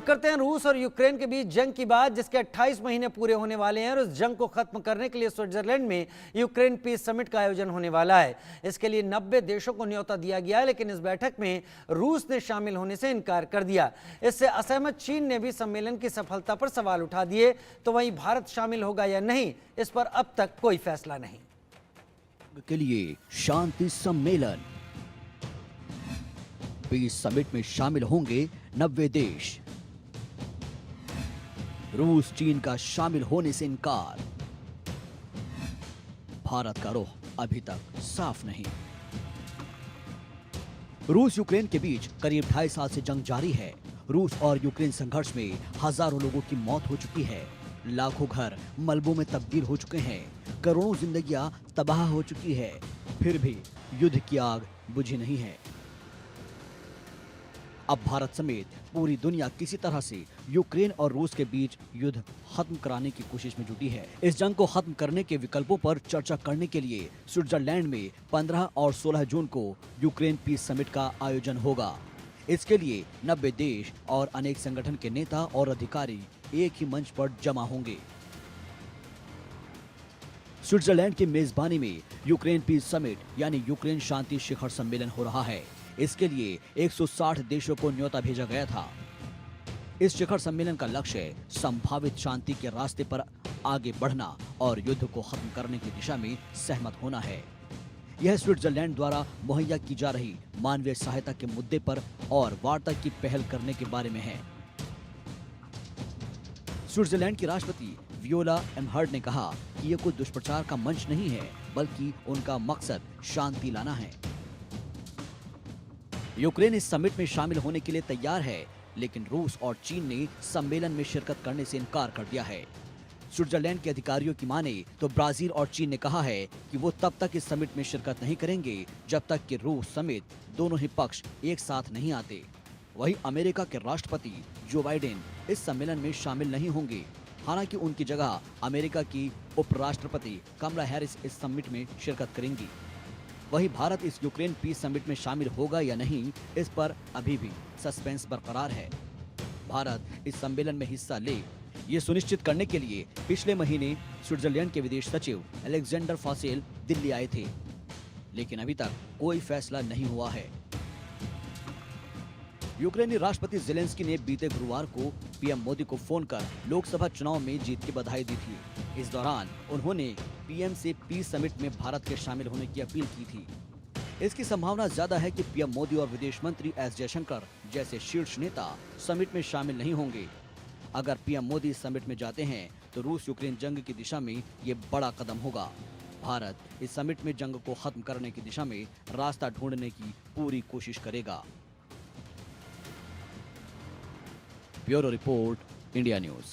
करते हैं रूस और यूक्रेन के बीच जंग की बात, जिसके 28 महीने पूरे होने वाले हैं और उस जंग को खत्म करने के लिए स्विट्जरलैंड में यूक्रेन पीस समिट का आयोजन होने वाला है। इसके लिए 90 देशों को न्योता दिया गया है, लेकिन इस बैठक में रूस ने शामिल होने से इनकार कर दिया। इससे असहमत चीन ने भी सम्मेलन की सफलता पर सवाल उठा दिए। तो वहीं भारत शामिल होगा या नहीं, इस पर अब तक कोई फैसला नहीं। के लिए शांति सम्मेलन, पीस समिट में शामिल होंगे 90 देश। रूस चीन का शामिल होने से इनकार। भारत का रुख अभी तक साफ नहीं। रूस यूक्रेन के बीच करीब 2.5 साल से जंग जारी है। रूस और यूक्रेन संघर्ष में हजारों लोगों की मौत हो चुकी है। लाखों घर मलबों में तब्दील हो चुके हैं। करोड़ों जिंदगियां तबाह हो चुकी है। फिर भी युद्ध की आग बुझी नहीं है। अब भारत समेत पूरी दुनिया किसी तरह से यूक्रेन और रूस के बीच युद्ध खत्म कराने की कोशिश में जुटी है। इस जंग को खत्म करने के विकल्पों पर चर्चा करने के लिए स्विट्जरलैंड में 15 और 16 जून को यूक्रेन पीस समिट का आयोजन होगा। इसके लिए 90 देश और अनेक संगठन के नेता और अधिकारी एक ही मंच पर जमा होंगे। स्विट्जरलैंड की मेजबानी में यूक्रेन पीस समिट यानी यूक्रेन शांति शिखर सम्मेलन हो रहा है। इसके लिए 160 देशों को न्योता भेजा गया था। इस शिखर सम्मेलन का लक्ष्य संभावित शांति के रास्ते पर आगे बढ़ना और युद्ध को खत्म करने की दिशा में सहमत होना है। यह स्विट्जरलैंड द्वारा मुहैया की जा रही मानवीय सहायता के मुद्दे पर और वार्ता की पहल करने के बारे में है। स्विट्जरलैंड की राष्ट्रपति वियोला एमहर्ड ने कहा कि यह कोई दुष्प्रचार का मंच नहीं है, बल्कि उनका मकसद शांति लाना है। यूक्रेन इस समिट में शामिल होने के लिए तैयार है, लेकिन रूस और चीन ने सम्मेलन में शिरकत करने से इनकार कर दिया है। स्विट्जरलैंड के अधिकारियों की माने तो ब्राजील और चीन ने कहा है कि वो तब तक इस समिट में शिरकत नहीं करेंगे जब तक कि रूस समेत दोनों ही पक्ष एक साथ नहीं आते। वहीं अमेरिका के राष्ट्रपति जो बाइडेन इस सम्मेलन में शामिल नहीं होंगे। हालांकि उनकी जगह अमेरिका की उपराष्ट्रपति कमला हैरिस इस समिट में शिरकत करेंगी। वहीं भारत इस यूक्रेन पीस समिट में शामिल होगा या नहीं, इस पर अभी भी सस्पेंस बरकरार है। भारत इस सम्मेलन में हिस्सा ले, ये सुनिश्चित करने के लिए पिछले महीने स्विट्जरलैंड के विदेश सचिव अलेक्जेंडर फासेल दिल्ली आए थे, लेकिन अभी तक कोई फैसला नहीं हुआ है। यूक्रेनी राष्ट्रपति जेलेंस्की ने बीते गुरुवार को पीएम मोदी को फोन कर लोकसभा चुनाव में जीत की बधाई दी थी। इस दौरान उन्होंने पीएम से पीस समिट में भारत के शामिल होने की अपील की थी। इसकी संभावना ज्यादा है कि पीएम मोदी और विदेश मंत्री एस जयशंकर जैसे शीर्ष नेता समिट में शामिल नहीं होंगे। अगर पीएम मोदी समिट में जाते हैं तो रूस यूक्रेन जंग की दिशा में ये बड़ा कदम होगा। भारत इस समिट में जंग को खत्म करने की दिशा में रास्ता ढूंढने की पूरी कोशिश करेगा। Bureau report, India news.